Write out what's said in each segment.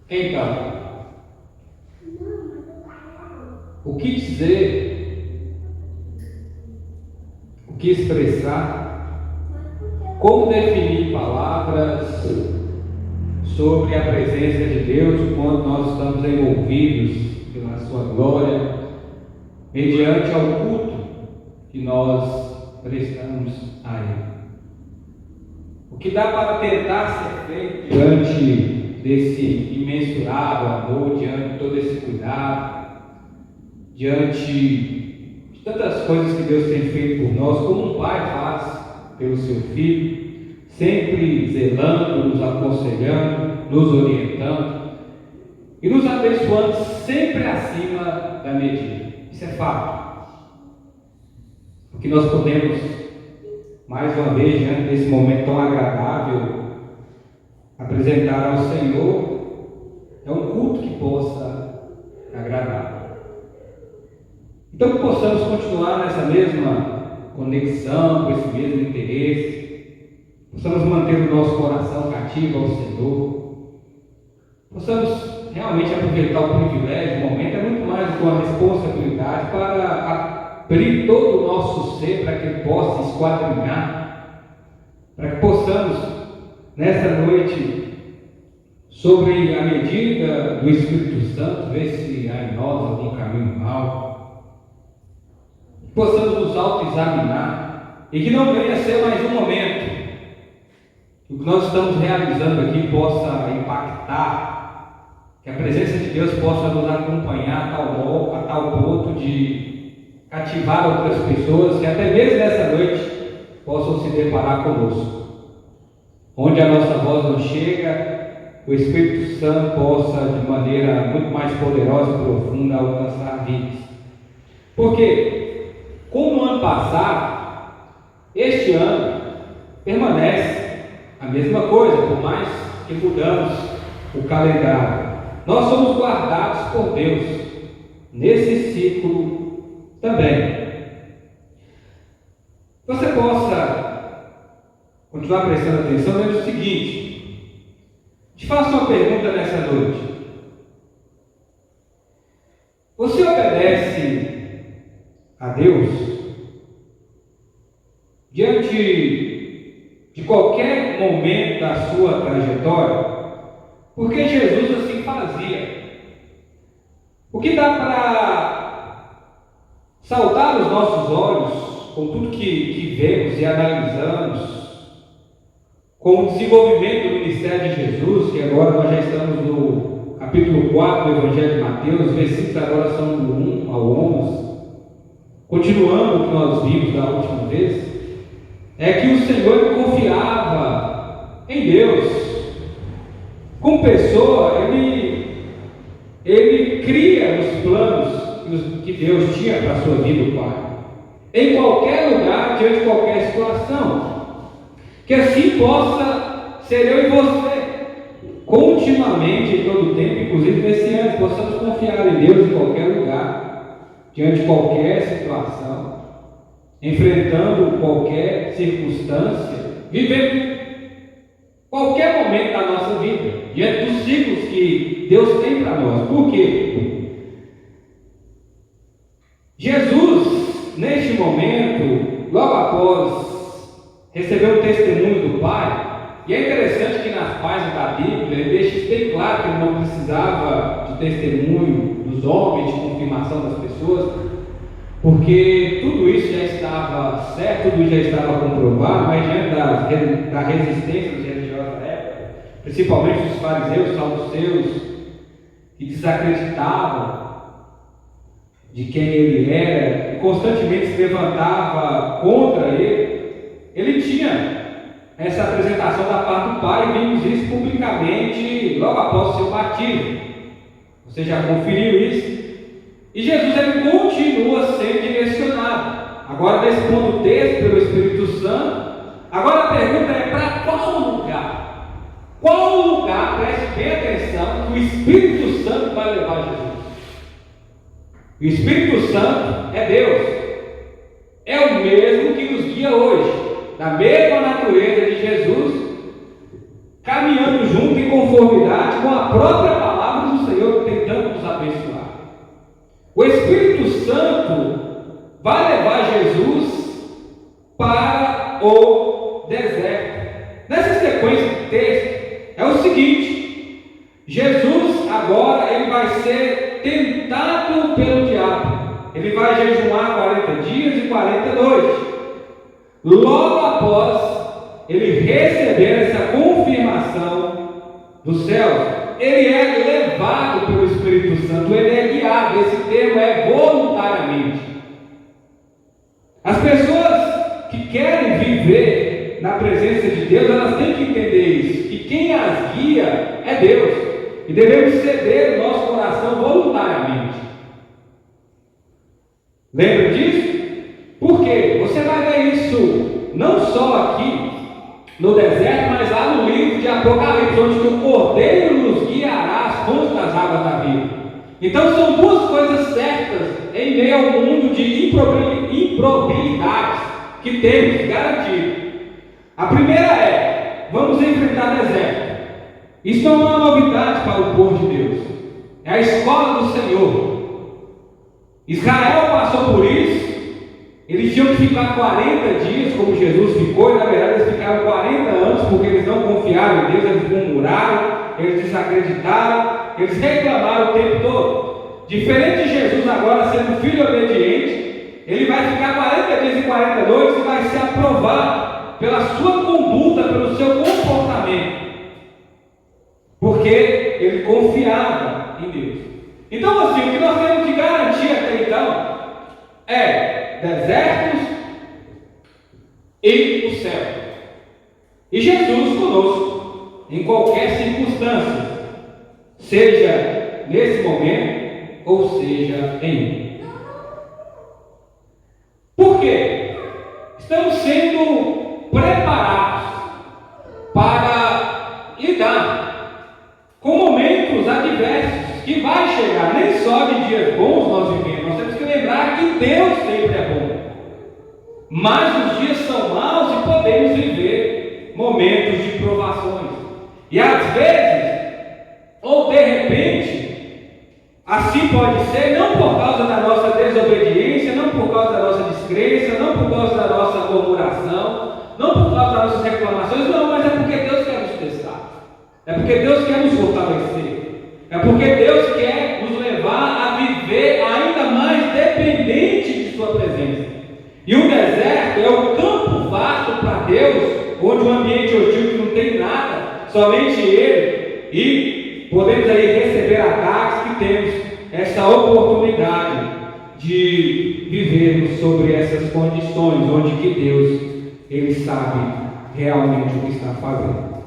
Então, o que dizer, o que expressar, como definir palavras sobre a presença de Deus quando nós estamos envolvidos pela sua glória, mediante ao culto que nós prestamos a Ele. O que dá para tentar ser feito diante desse imensurável amor, diante de todo esse cuidado, diante de tantas coisas que Deus tem feito por nós, como um pai faz pelo seu filho, sempre zelando, nos aconselhando, nos orientando e nos abençoando sempre acima da medida. Isso é fato. O que nós podemos, mais uma vez, diante desse momento tão agradável, apresentar ao Senhor é um culto que possa agradar. Então, que possamos continuar nessa mesma conexão, com esse mesmo interesse, possamos manter o nosso coração cativo ao Senhor, possamos realmente aproveitar o privilégio. O momento é muito mais do que uma responsabilidade para abrir todo o nosso ser para que Ele possa esquadrinhar, para que possamos, nessa noite, sobre a medida do Espírito Santo, ver se há em nós algum caminho mau, que possamos nos autoexaminar e que não venha a ser mais um momento que o que nós estamos realizando aqui possa impactar, que a presença de Deus possa nos acompanhar a tal ponto de cativar outras pessoas que até mesmo nessa noite possam se deparar conosco. Onde a nossa voz não chega, o Espírito Santo possa de maneira muito mais poderosa e profunda alcançar vidas. Porque, como no ano passado, este ano permanece a mesma coisa, por mais que mudamos o calendário. Nós somos guardados por Deus nesse ciclo também. Você possa continuar prestando atenção no seguinte: te faço uma pergunta nessa noite. Você obedece a Deus diante de qualquer momento da sua trajetória? Porque Jesus assim fazia. O que dá para saltar os nossos olhos com tudo que vemos e analisamos, com o desenvolvimento do ministério de Jesus, que agora nós já estamos no capítulo 4 do Evangelho de Mateus, os versículos agora são do 1 ao 11, continuando o que nós vimos da última vez, é que o Senhor confiava em Deus. Como pessoa, ele cria os planos que Deus tinha para a sua vida, o Pai, em qualquer lugar, diante de qualquer situação. Que assim possa ser eu e você, continuamente, em todo o tempo, inclusive nesse ano, possamos confiar em Deus em qualquer lugar, diante de qualquer situação, enfrentando qualquer circunstância, vivendo qualquer momento da nossa vida, diante dos ciclos que Deus tem para nós. Por quê? Jesus, neste momento, logo após receber o testemunho do Pai, e é interessante que nas páginas da Bíblia ele deixa isso bem claro que ele não precisava de testemunho dos homens, de confirmação das pessoas, porque tudo isso já estava certo, tudo já estava comprovado, mas diante da resistência dos religiosos da época, principalmente dos fariseus, saduceus, que desacreditavam de quem ele era e constantemente se levantava contra ele tinha essa apresentação da parte do Pai, e vimos isso publicamente logo após o seu batismo. Você já conferiu isso? E Jesus ele continua sendo direcionado. Agora, nesse ponto texto, pelo Espírito Santo. Agora a pergunta é: para qual lugar? Qual lugar, preste bem atenção, que o Espírito Santo vai levar Jesus? O Espírito Santo é Deus. É o mesmo que nos guia hoje, da mesma natureza de Jesus, caminhando junto em conformidade com a própria palavra Senhor tentando nos abençoar. O Espírito Santo vai levar Jesus para o deserto. Nessa sequência de texto, é o seguinte: Jesus agora ele vai ser tentado pelo diabo. Ele vai jejuar 40 dias e 40 noites. Logo após ele receber essa confirmação dos céus, ele é levado pelo Espírito Santo, ele é guiado. Esse termo é voluntariamente. As pessoas que querem viver na presença de Deus, elas têm que entender isso, que quem as guia é Deus, e devemos ceder o nosso coração voluntariamente. Lembra disso? Por quê? Você vai ver isso não só aqui no deserto, mas lá no livro de Apocalipse, onde que o Cordeiro nos guiará às fontes das águas da vida. Então são duas coisas certas em meio ao mundo de improbabilidades que temos garantido. A primeira é: vamos enfrentar deserto. Isso não é uma novidade para o povo de Deus, é a escola do Senhor. Israel passou por isso. Eles tinham que ficar 40 dias, como Jesus ficou, e na verdade eles ficaram 40 anos, porque eles não confiaram em Deus, eles murmuraram, eles desacreditaram, eles reclamaram o tempo todo. Diferente de Jesus agora sendo filho obediente, ele vai ficar 40 dias e 40 noites e vai ser aprovado pela sua conduta, pelo seu comportamento, porque ele confiava em Deus. Então assim, o que nós temos de garantir até então é desertos e o céu, e Jesus conosco em qualquer circunstância, seja nesse momento ou seja em outro. Por quê? Estamos sendo preparados para lidar com momentos adversos que vai chegar. Nem só de dias bons nós vivemos, nós temos que lembrar que Deus sempre é bom, mas os dias são maus e podemos viver momentos de provações, e às vezes, ou de repente, assim pode ser, não por causa da nossa desobediência, não por causa da nossa descrença, não por causa da nossa murmuração, não por causa das nossas reclamações, não, mas é porque Deus quer nos testar, é porque Deus quer nos fortalecer, é porque Deus quer nos levar a viver ainda mais dependente de sua presença. E o deserto é o campo vasto para Deus, onde o ambiente hostil que não tem nada, somente Ele, e podemos aí receber ataques, que temos essa oportunidade de vivermos sobre essas condições, onde que Deus, Ele sabe realmente o que está fazendo.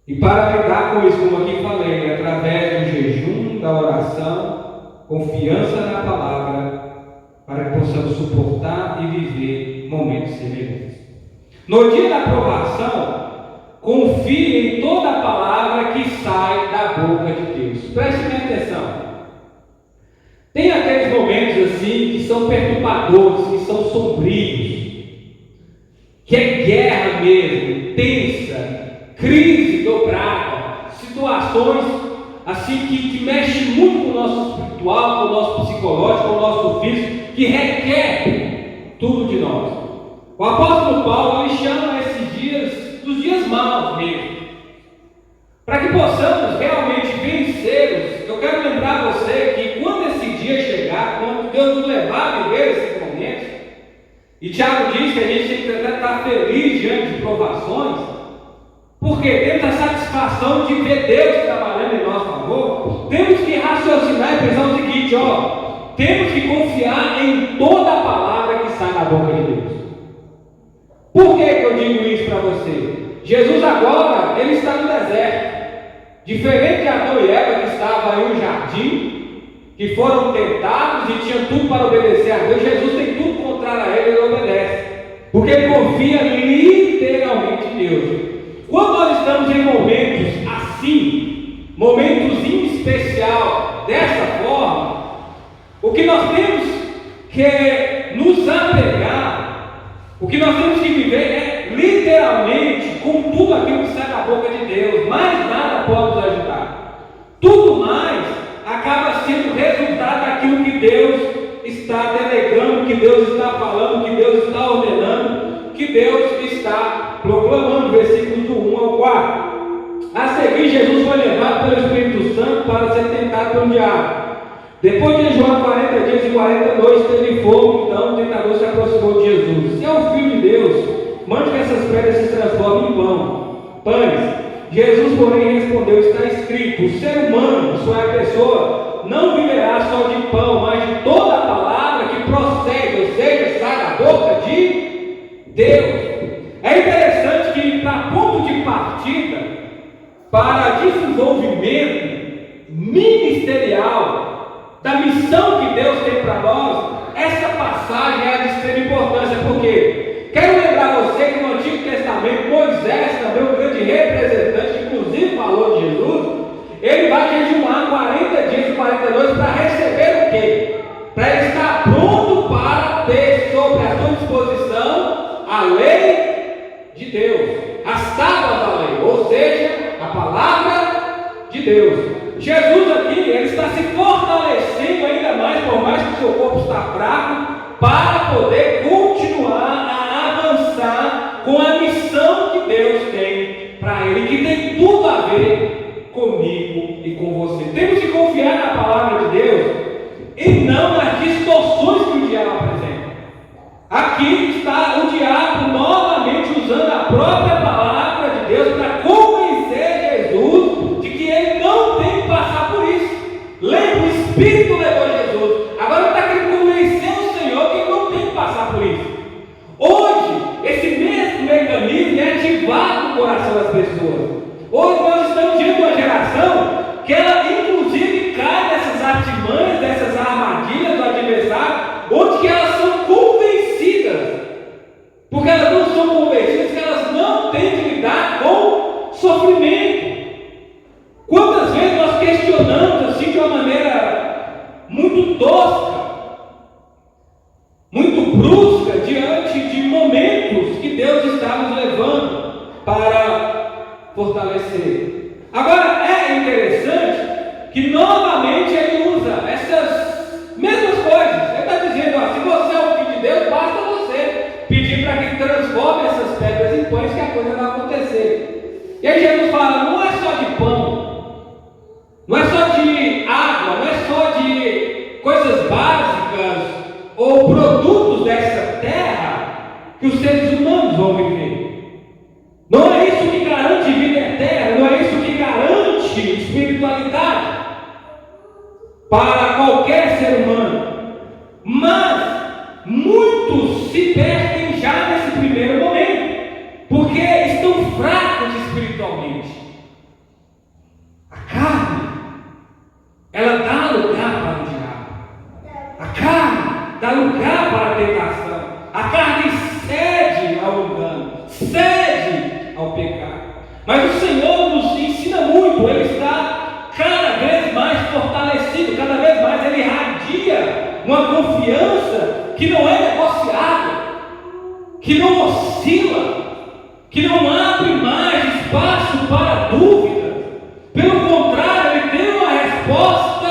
E para lidar com isso, como aqui falei, através do jejum, da oração, confiança na palavra, para que possamos suportar e viver momentos semelhantes. No dia da provação, confie em toda a palavra que sai da boca de Deus. Preste atenção. Tem aqueles momentos assim que são perturbadores, que são sombrios, que é guerra mesmo, tensa, crise dobrada, situações assim que mexe muito com o nosso espiritual, com o nosso psicológico, com o nosso físico, que requer tudo de nós. O apóstolo Paulo, ele chama esses dias dos dias maus mesmo, para que possamos realmente vencê-los. Eu quero lembrar você que quando esse dia chegar, quando Deus nos levar a viver esses momentos, e Tiago diz que a gente tem que estar feliz diante de provações, porque temos a satisfação de ver Deus trabalhando em nosso favor. Temos que raciocinar e pensar o seguinte: temos que confiar em toda a palavra que sai da boca de Deus. Por que eu digo isso para você? Jesus agora, ele está no deserto, diferente de Adão e Eva, que estavam em um jardim, que foram tentados e tinham tudo para obedecer a Deus. Jesus tem tudo contrário a ele, ele obedece, porque ele confia literalmente em Deus. Quando nós estamos em momentos assim, momentos em especial, dessa forma, o que nós temos que nos apegar, o que nós temos que viver é literalmente com tudo aquilo que sai da boca de Deus. Mais nada pode nos ajudar. Tudo mais acaba sendo resultado daquilo que Deus está delegando, que Deus está falando, que Deus está ordenando, que Deus está proclamando. Versículos do 1 ao 4. A seguir, Jesus foi levado pelo Espírito Santo para ser tentado pelo diabo. Depois de jejuar 40 dias e 40 noites, teve fome. Então o tentador se aproximou de Jesus. Se é o Filho de Deus, mande que essas pedras se transformem em pães. Jesus, porém, respondeu: está escrito, o ser humano, sua pessoa, não viverá só de pão, mas de toda a palavra que procede, ou seja, sai da boca de Deus. É interessante que, para ponto de partida, para desenvolvimento ministerial da missão que Deus tem para nós, essa passagem é de extrema importância. Porque quero lembrar você que no Antigo Testamento, Moisés, também um grande representante, que inclusive falou de Jesus, ele vai jejuar 40 dias e 40 noites para receber o quê? Para ele estar pronto para ter sobre a sua disposição a lei de Deus, as tábuas da lei, ou seja, a palavra de Deus. Jesus aqui, ele está se fortalecendo ainda mais, por mais que o seu corpo está fraco, para poder continuar a avançar com a missão que Deus tem para ele, que tem tudo a ver comigo e com você. Temos que confiar na palavra de Deus e não nas distorções que o diabo apresenta. Aqui está o diabo novamente usando a própria palavra de Deus para convencer Jesus de que ele não tem que passar por isso. Lembra, o Espírito levou Jesus. Agora ele está querendo convencer o Senhor que ele não tem que passar por isso. Hoje, esse mesmo mecanismo é ativado no coração das pessoas. Hoje nós estamos diante de uma geração que ela inclusive cai nessas artimanhas, dessas armadilhas do adversário, onde que elas são convencidas, porque elas não são convencidas que elas não têm que lidar com sofrimento. Quantas vezes nós questionamos assim de uma maneira muito tosca, muito brusca, diante de momentos que Deus está nos levando para fortalecer. Agora é interessante que novamente ele usa essas mesmas coisas. Ele está dizendo: ó, se você é o Filho de Deus, basta você pedir para que ele transforme essas pedras em pães, que a coisa vai acontecer. E aí Jesus fala: não é só de pão, não é só de água, não é só de coisas básicas ou produtos dessa terra que os seres humanos vão viver. Não é isso que garante vida eterna, não é isso que garante espiritualidade para qualquer ser humano. Mas muitos se perdem já nesse primeiro momento, porque estão fracos espiritualmente. A carne, ela dá lugar para o diabo. A carne dá lugar para a tentação. A carne cede ao engano, cede ao pecado. Mas o Senhor nos ensina muito. Ele está cada vez mais fortalecido, cada vez mais ele irradia uma confiança que não é negociável, que não oscila, que não abre mais espaço para dúvida. Pelo contrário, ele tem uma resposta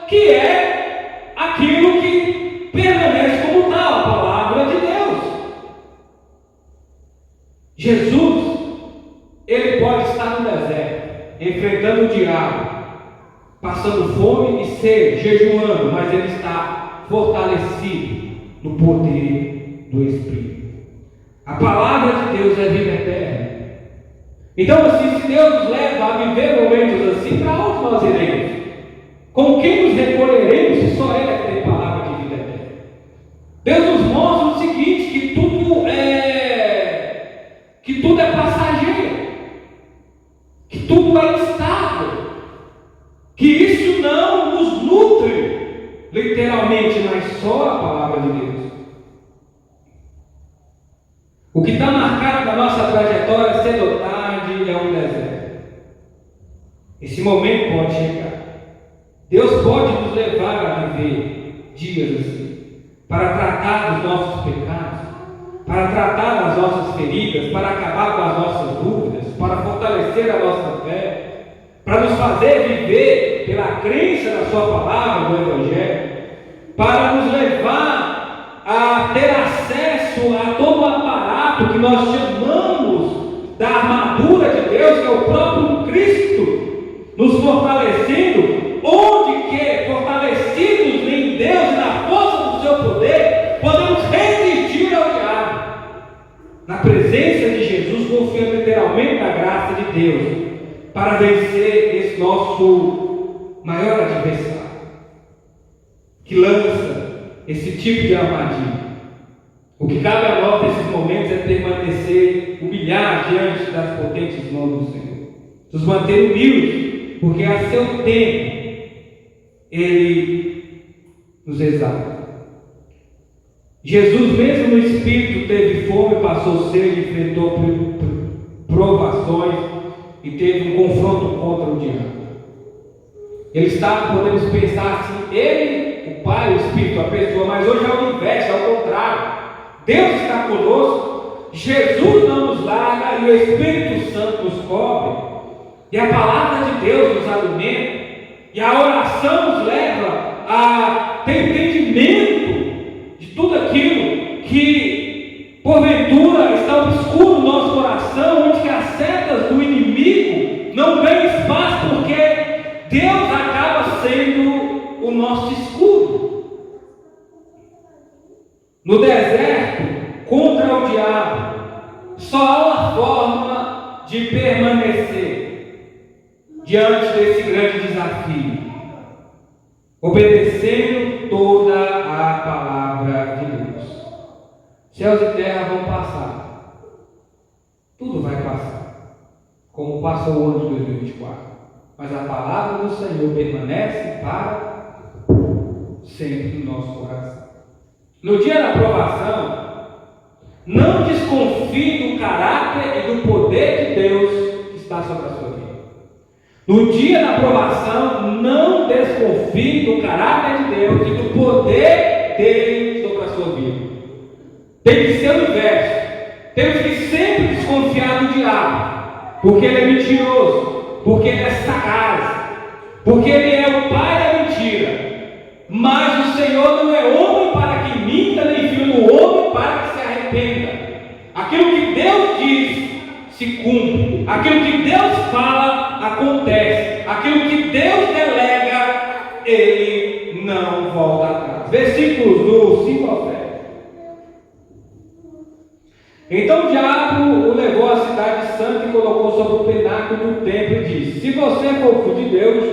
que é aquilo que permanece como tal, a palavra de Deus. Jesus, ele pode estar no deserto, enfrentando o diabo, passando fome e sede, jejuando, mas ele está fortalecido no poder do Espírito. A palavra de Deus é vida eterna. Então, assim, se Deus nos leva a viver momentos assim, para onde nós iremos? Com quem nos recolheremos se só Ele é que tem palavra de vida eterna? Deus nos mostra o seguinte, que tudo é passageiro, que tudo é instável, que isso não nos nutre literalmente, mas só a palavra de Deus. O que está marcado na nossa trajetória cedo ou tarde é um deserto. Esse momento pode chegar. Deus pode nos levar a viver dias assim, para tratar dos nossos pecados, para tratar das nossas feridas, para acabar com as nossas dúvidas, para fortalecer a nossa fé, para nos fazer viver pela crença na sua palavra, do Evangelho, para nos levar a ter acesso a todo o aparato que nós chamamos da armadura de Deus, que é o próprio Cristo, nos fortalecendo, onde que, fortalecidos em Deus e na força do seu poder, podemos resistir ao diabo, na presença de Jesus, confiando literalmente na graça de Deus, para vencer esse nosso maior adversário, que lança esse tipo de armadilha. O que cabe a nós nesses momentos é permanecer, humilhar diante das potentes mãos do Senhor, nos manter humildes, porque a seu tempo Ele nos exalta. Jesus, mesmo no Espírito, teve fome, passou sede, enfrentou provações e teve um confronto contra o diabo. Ele estava, podemos pensar assim, Ele, o Pai, o Espírito, a pessoa, mas hoje é o inverso, é o contrário. Deus está conosco, Jesus não nos larga e o Espírito Santo nos cobre, e a palavra de Deus nos alimenta, e a oração nos leva a ter entendimento de tudo aquilo que porventura está obscuro no nosso coração, onde que as setas do inimigo não ganham espaço, porque Deus acaba sendo o nosso escudo. No deserto, contra o diabo, só há uma forma de permanecer diante desse grande desafio: obedecendo toda a palavra de Deus. Céus e terra vão passar, tudo vai passar, como passou o ano de 2024, mas a palavra do Senhor permanece para sempre no nosso coração. No dia da provação, não desconfie do caráter e do poder de Deus que está sobre a sua vida. No dia da provação, não desconfie do caráter de Deus e do poder dele sobre a sua vida. Tem que ser o inverso. Temos que sempre desconfiar do diabo, porque ele é mentiroso, porque ele é sagaz, porque ele é o pai da mentira. Mas o Senhor não é homem para que minta, nem filho do homem para que se arrependa. Aquilo que Deus diz se cumpre, aquilo que Deus fala acontece, aquilo que Deus delega, Ele não volta atrás. Versículos do 5 ao 7. Então o diabo o levou à cidade santa e colocou sobre o penáculo do templo e disse: se você for filho de Deus,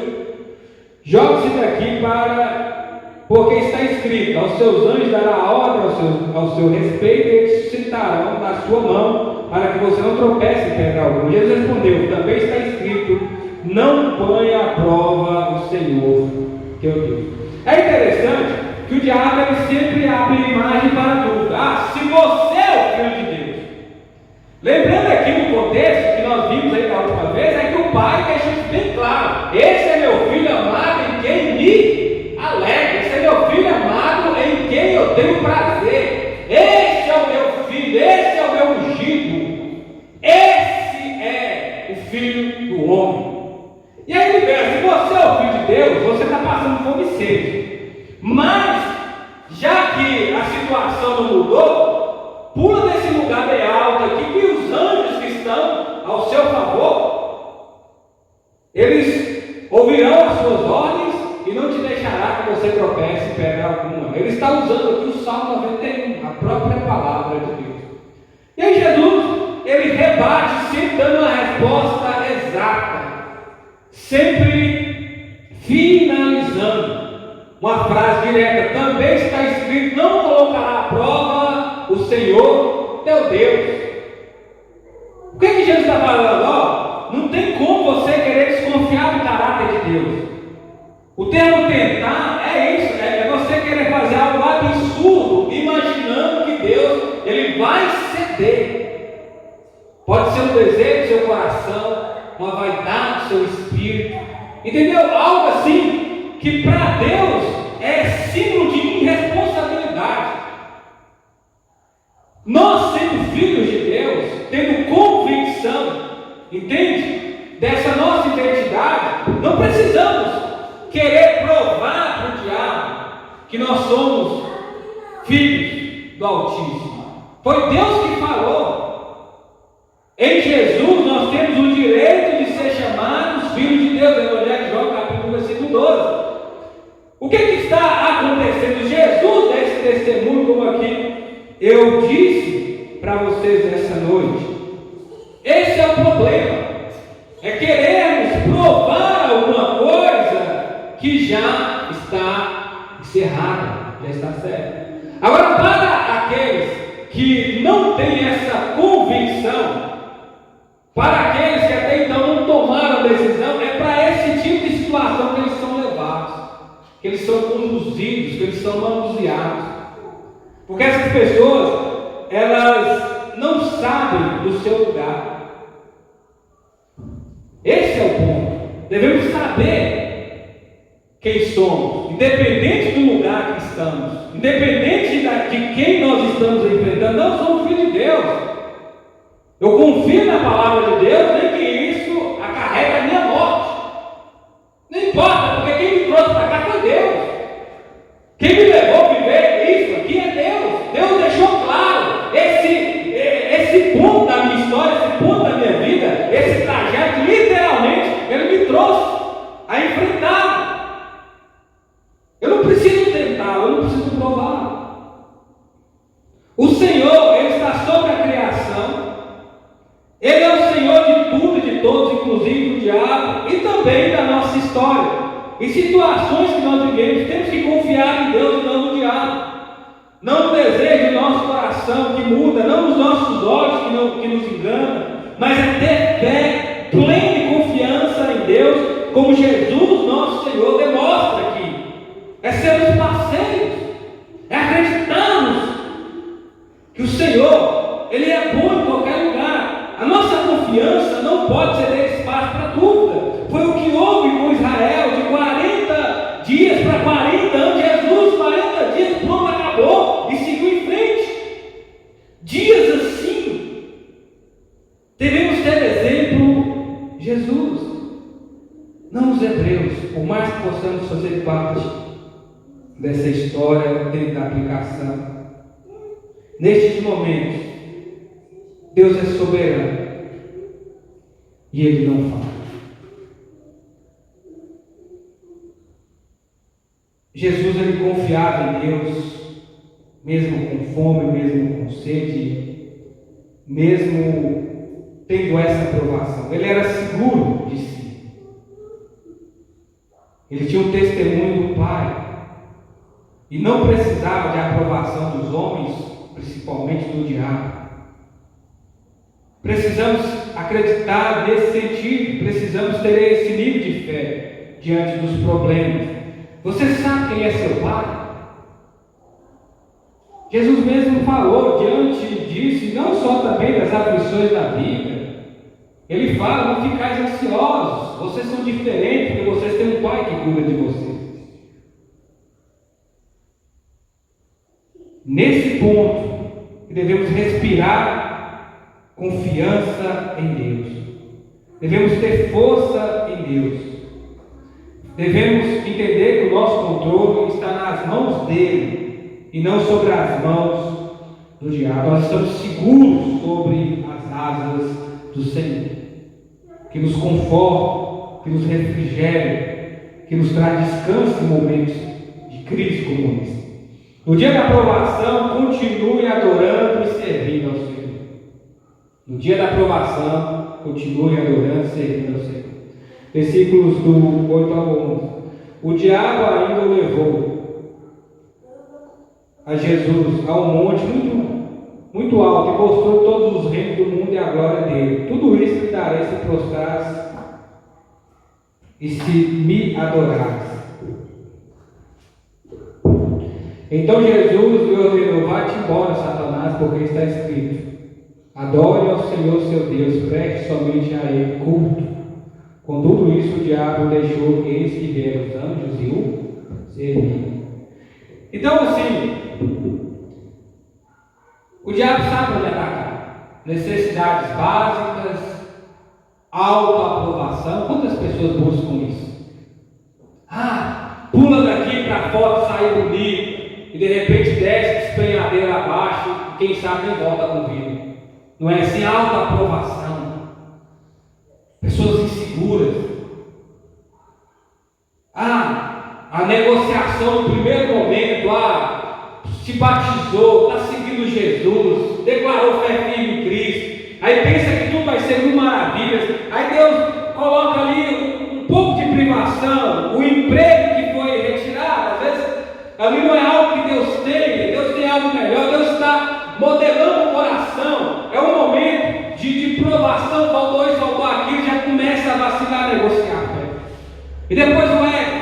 jogue-se daqui, porque está escrito: aos seus anjos dará ordem ao seu respeito, e eles suscitarão na sua mão, para que você não tropece em pedra alguma. Jesus respondeu: também está escrito: não ponha à prova o Senhor teu Deus. É interessante que o diabo ele sempre abre imagem para a dúvida. Se você é o filho de Deus. Lembrando aqui no contexto que nós vimos aí da última vez, é que o pai deixa isso bem claro: esse é meu filho amado em quem me alegro, esse é meu filho amado em quem eu tenho prazer, esse é o meu filho, esse é o meu ungido, esse é o filho do homem. E aí ele pensa: se você é o filho de Deus, você está passando fome e sede, mas já que a situação não mudou, pula desse lugar bem alto aqui, que os anjos que estão ao seu favor, eles ouvirão as suas ordens e não te deixará que você tropece em pedra alguma. Ele está usando aqui o Salmo 91, a própria palavra de Deus. E aí Jesus, ele rebate, sempre dando uma resposta exata, sempre finalizando uma frase direta: também está escrito: não colocará à prova o Senhor teu Deus. O que Jesus está falando? Não tem como você querer desconfiar do caráter de Deus. O termo tentar é isso, é você querer fazer algo absurdo, imaginando que Deus ele vai ceder. Pode ser um desejo do seu coração, uma vaidade do seu espírito, entendeu? Algo assim que para Deus é símbolo de irresponsabilidade. Nós, sendo filhos de entende? Dessa nossa identidade, não precisamos querer provar para o diabo que nós somos filhos do Altíssimo. Foi Deus que falou. Em Jesus nós temos o direito de ser chamados filhos de Deus. Evangelho de João, capítulo versículo 12. O que está acontecendo? Jesus dá esse testemunho, como aqui eu disse para vocês nessa noite. Esse é o problema. É querermos provar alguma coisa que já está encerrada, já está certa. Agora, para aqueles que não têm essa convicção, para aqueles que até então não tomaram decisão, é para esse tipo de situação que eles são levados, que eles são conduzidos, que eles são manuseados. Porque essas pessoas, elas não sabem do seu lugar. Esse é o ponto. Devemos saber quem somos, independente do lugar que estamos, independente de quem nós estamos enfrentando. Nós somos filhos de Deus. Eu confio na palavra de Deus, nem que isso acarreta a minha morte. Não importa, porque quem me trouxe para cá foi Deus. Quem me levou a viver isso aqui é Deus. Deus deixou claro esse ponto da minha história, esse ponto da minha vida, esse trajeto, literalmente, Ele me trouxe a enfrentar. Eu não preciso tentar, eu não preciso provar. O Senhor, Ele está sobre a criação. Ele é o Senhor de tudo e de todos, inclusive do diabo e também da nossa história. Em situações que nós vivemos, temos que confiar em Deus e não no diabo. Não no desejo do nosso coração que muda, não nos nossos olhos que nos enganam, mas é ter fé plena e confiança em Deus, como Jesus, nosso Senhor, demonstra aqui. É sermos parceiros, é acreditarmos que o Senhor, Ele é bom em qualquer lugar. A nossa confiança não pode ceder espaço para dúvida. Foi o que houve com Israel, de 40 dias para 40 anos. Jesus, 40 dias, pronto, acabou e seguiu em frente. Dias assim, devemos ter exemplo Jesus, não os hebreus, por mais que possamos fazer parte dessa história dentro da aplicação. Nestes momentos, Deus é soberano e Ele não fala. Jesus, Ele confiava em Deus, mesmo com fome, mesmo com sede, mesmo tendo essa provação. Ele era seguro de si. Ele tinha um testemunho do Pai e não precisava de aprovação dos homens, principalmente do diabo. Precisamos acreditar nesse sentido, precisamos ter esse nível de fé diante dos problemas. Você sabe quem é seu Pai? Jesus mesmo falou diante disso, e não só também das aflições da vida. Ele fala, não ficais ansiosos, vocês são diferentes, porque vocês têm um Pai que cuida de vocês. Nesse ponto, devemos respirar confiança em Deus. Devemos ter força em Deus. Devemos entender que o nosso controle está nas mãos dele e não sobre as mãos do diabo. Nós estamos seguros sobre as asas do Senhor, que nos conforta, que nos refrigera, que nos traz descanso em momentos de crise como esse. No dia da provação, continue adorando e servindo ao Senhor. No dia da provação, continue adorando e servindo ao Senhor. Versículos do 8 ao 11. O diabo ainda o levou a Jesus a um monte muito alto e mostrou todos os reinos do mundo e a glória dele. Tudo isso lhe darei se prostrares e se me adorares. Então Jesus lhe ordenou: vá-te embora, Satanás, porque está escrito: adore ao Senhor seu Deus, preste somente a Ele culto. Com tudo isso, o diabo deixou, eis que vieram os anjos e o serviram. Então, assim, o diabo sabe onde atacar. Necessidades básicas, autoaprovação. Quantas pessoas buscam isso? Pula daqui para a foto sair bonito, e de repente desce despenhadeira abaixo, e quem sabe nem volta com vida. Não é assim? Autoaprovação. Pessoas inseguras. A negociação no primeiro momento, se batizou, está seguindo Jesus, declarou fé firme em Cristo, aí pensa que tudo vai ser mil maravilhas, aí Deus coloca ali um pouco de privação, o emprego que foi retirado, às vezes ali não é algo que Deus tem algo melhor, Deus está modelando o coração, é um momento de provação, faltou isso, faltou aquilo, já começa a vacilar, a negociar, e depois não é.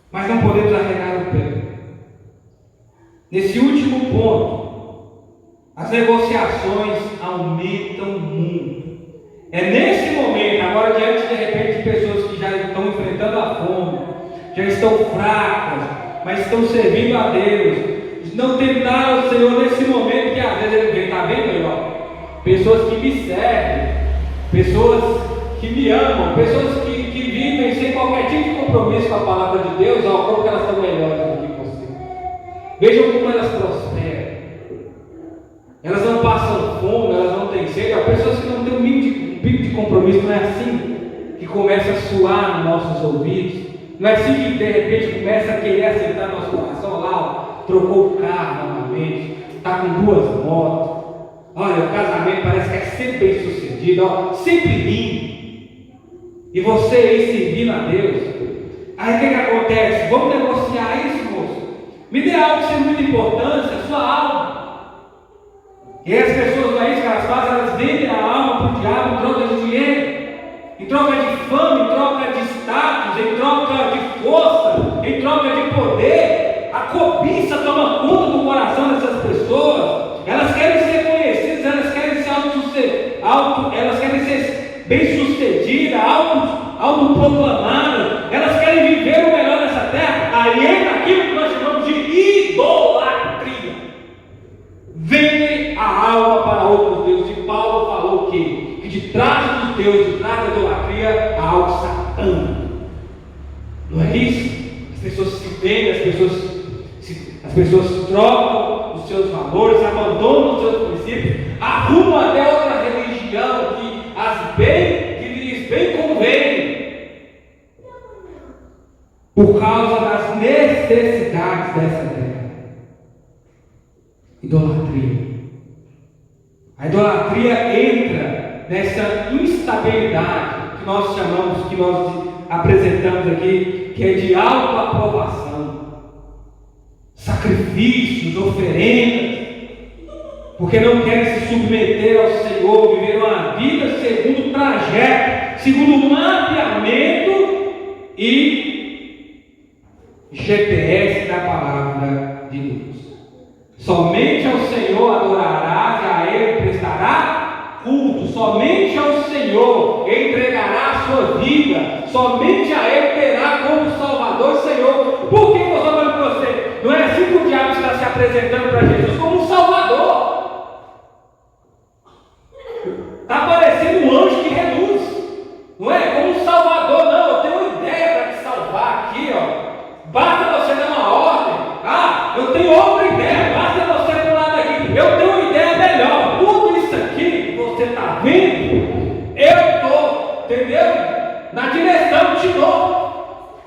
Mas não podemos arregar o pé. Nesse último ponto, as negociações aumentam muito. É nesse momento, agora diante de repente de pessoas que já estão enfrentando a fome, já estão fracas, mas estão servindo a Deus, não tentaram o Senhor nesse momento que às vezes ele vem, está vendo melhor? Pessoas que me servem, pessoas que me amam, pessoas que vivem sem qualquer tipo de compromisso com a palavra de Deus, como que elas estão melhores do que você. Vejam como elas prosperam. Elas não passam fome, elas não têm sede. Há pessoas que não têm um mínimo de compromisso. Não é assim que começa a soar nos nossos ouvidos. Não é assim que de repente começa a querer aceitar nosso coração lá, trocou o carro novamente, está com 2 motos. Olha, o casamento parece que é sempre bem sucedido, sempre lindo. E você aí servindo a Deus. Aí o que acontece? Vamos negociar isso, moço? Me dê algo sem muita importância, sua alma. E aí as pessoas não é isso que elas fazem, elas vendem a alma para o diabo em troca de dinheiro, em troca de fama, em troca de status, em troca de força, em troca de poder. A cobiça toma conta do coração dessas pessoas. Elas querem ser conhecidas, elas querem ser elas querem ser bem-sucedidas, autoproclamadas, elas querem viver o melhor nessa terra. Aí entra aquilo que nós chamamos de idolatria. Vendem a alma para outros deuses. E Paulo falou que de trás dos deuses, de trás da idolatria, há algo satânico. Não é isso? As pessoas se vendem, as pessoas trocam os seus valores, abandonam os seus princípios, arrumam até outra religião que lhes bem convém, por causa das necessidades dessa terra. Idolatria. A idolatria entra nessa instabilidade que nós chamamos, que nós apresentamos aqui, que é de autoaprovação, sacrifícios, oferendas, porque não querem se submeter ao Senhor, viver uma vida segundo o trajeto, segundo o mapeamento e GPS da palavra de Deus. Somente ao Senhor adorarás e a Ele prestará culto. Somente ao Senhor entregará a sua vida. Somente a Ele terá como Salvador e Senhor. Por que eu estou falando para você? Não é assim que o diabo está se apresentando para Jesus como um Salvador. Está parecendo um anjo que reduz. Não é como um Salvador, não. Eu tenho uma ideia para te salvar aqui, ó. Basta você dar uma ordem. Eu tenho outra ideia. Basta você para o lado aqui. Eu tenho uma ideia melhor. Tudo isso aqui que você está vendo, eu estou, entendeu? Na direção de novo.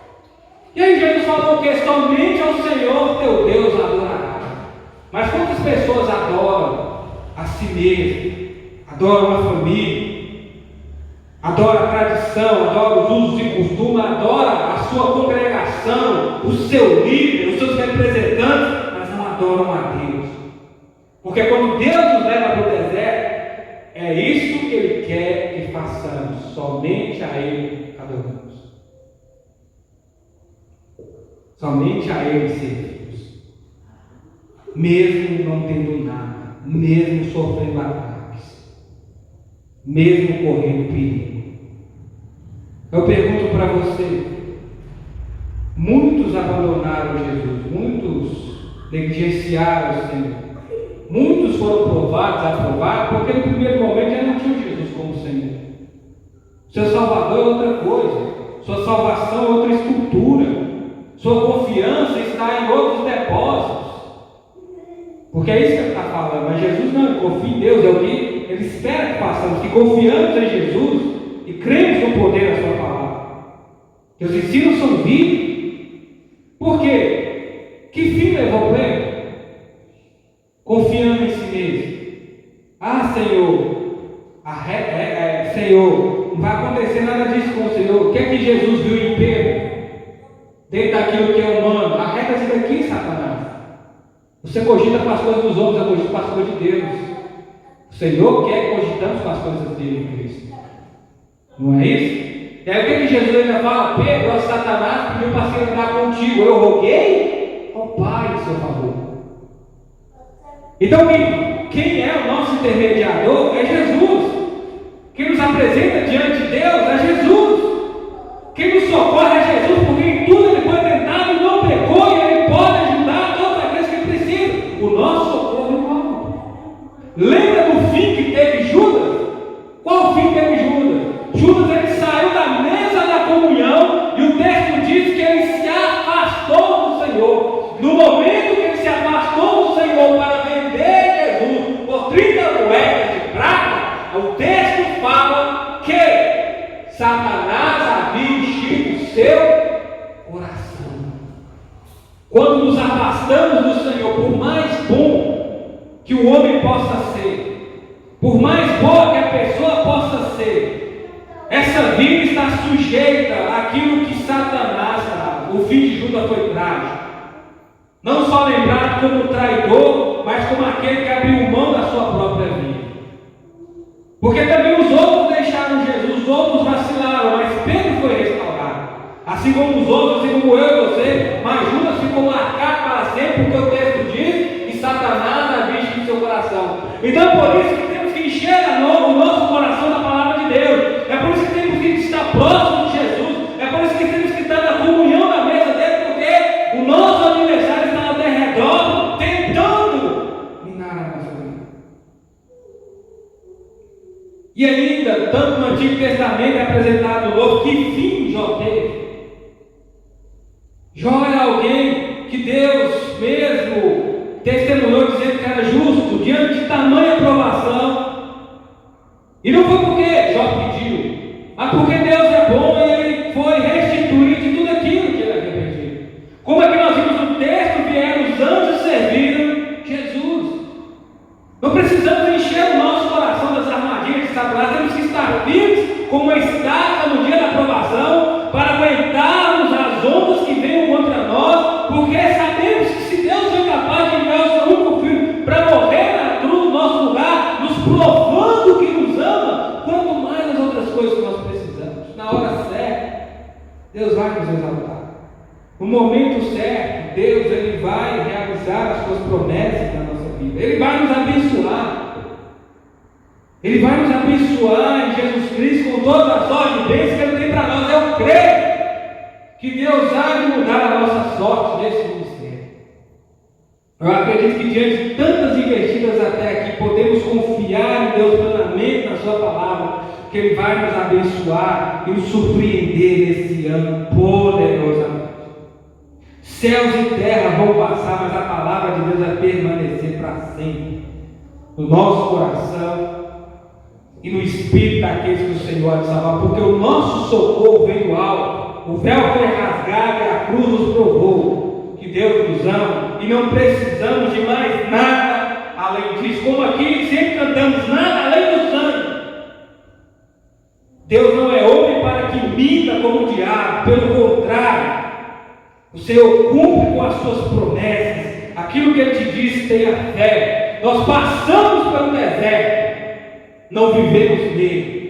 E aí Jesus falou que somente ao Senhor teu Deus adorará. Mas quantas pessoas adoram a si mesmo? Adoram a família, adora a tradição, adora os usos e costumes, adora a sua congregação, o seu líder, os seus representantes, mas não adoram a Deus. Porque quando Deus nos leva para o deserto, é isso que Ele quer que façamos, somente a Ele adoramos. Somente a Ele servimos. Mesmo não tendo nada, mesmo sofrendo ataques, mesmo correndo perigo. Eu pergunto para você: muitos abandonaram Jesus, muitos negligenciaram o Senhor, Muitos foram provados, aprovados, porque no primeiro momento já não tinham Jesus como Senhor. Seu Salvador é outra coisa, sua salvação é outra estrutura, sua confiança está em outros depósitos. Porque é isso que ele está falando, mas Jesus não, ele confia em Deus, é o que ele espera que façamos, que confiamos em Jesus e cremos no poder da sua palavra. Que os ensinos são vivos. Por quê? Que fim levou para ele? Confiando em si mesmo. Ah, Senhor, Senhor, não vai acontecer nada disso com o Senhor. O que é que Jesus viu em Pedro? Dentro daquilo que é humano. Arreta-se daqui, Satanás. Você cogita com as coisas dos homens, eu cogito com as coisas de Deus. O Senhor quer que cogitamos com as coisas dele em Cristo. Não é isso? E aí o que Jesus ainda fala? Pedro, ó, Satanás pediu para se andar contigo. Eu roguei ao Pai em seu favor. Então quem é o nosso intermediador é Jesus. Quem nos apresenta diante de Deus é Jesus. Quem nos socorre é Jesus, porque em tudo ele foi tentado e não pecou, e ele pode ajudar toda vez que precisa. O nosso socorro é igual. Lembra do fim que teve Judas? Qual fim teve Judas? Judas ele saiu da mesa da comunhão e o texto diz que ele se afastou do Senhor. No momento que ele se afastou do Senhor para vender Jesus por 30 moedas de prata, o texto fala que Satanás havia enchido seu coração. Quando nos afastamos do Senhor, por mais bom que o homem possa ser, por mais boa que a pessoa possa ser, essa vida está sujeita àquilo que Satanás traz. O fim de Judas foi trágico. Não só lembrado como traidor, mas como aquele que abriu mão da sua própria vida. Porque também os outros deixaram Jesus, os outros vacilaram, mas Pedro foi restaurado. Assim como os outros, assim como eu e você, mas Judas ficou marcado para sempre, porque o texto diz que Satanás havia enchido seu coração. Então por isso que temos que encher o nosso coração da palavra de Deus. É por isso que temos que estar próximo de Jesus. É por isso que temos que estar na comunhão da mesa dele, porque o nosso adversário está ao redor tentando minar a nossa vida. E ainda, tanto no Antigo Testamento é apresentado no Novo, que fim Jó teve. Jó era alguém que Deus mesmo testemunhou dizendo que era justo diante de tamanha provação. E não foi porque Jó pediu, mas porque Deus é bom e ele foi restituir de tudo aquilo que ele havia perdido. Como é que nós vimos no texto, vieram os anjos serviram Jesus. Não precisamos encher o nosso coração das armadilhas de Satanás, temos que estar firmes como uma estaca no dia da provação, para aguentarmos as ondas que venham contra nós, porque sabemos que se Deus foi capaz de enviar o seu único filho para morrer na cruz no nosso lugar, nos provando que nos ama, quanto mais as outras coisas que nós precisamos. Na hora certa, Deus vai nos exaltar. No momento certo, Deus ele vai realizar as suas promessas na nossa vida. Ele vai nos abençoar. Ele vai nos abençoar em Jesus Cristo com todas as sortes e bênçãos que Ele tem para nós. Eu creio que Deus há de mudar a nossa sorte nesse ministério. Eu acredito que diante de tantas investidas até aqui, podemos confiar em Deus plenamente na sua palavra, que Ele vai nos abençoar e nos surpreender nesse ano poderosamente. Céus e terra vão passar, mas a palavra de Deus vai permanecer para sempre no nosso coração e no espírito daqueles que o Senhor há de salvar, porque o nosso socorro vem do alto. O véu foi rasgado e a cruz nos provou que Deus nos ama e não precisamos de mais nada além disso. Como aqui sempre cantamos, nada além do sangue. Deus não é homem para que minta como o diabo, pelo contrário, o Senhor cumpre com as suas promessas. Aquilo que Ele te disse, tenha fé. Nós passamos pelo deserto, não vivemos nele.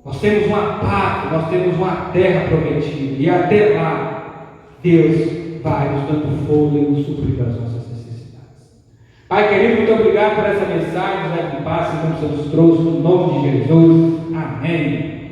Nós temos uma pátria, nós temos uma terra prometida, e até lá Deus vai nos dando fôlego e suprir as nossas necessidades. Pai querido, muito obrigado por essa mensagem, né, que passa, como o Senhor nos trouxe, no nome de Jesus. Amém.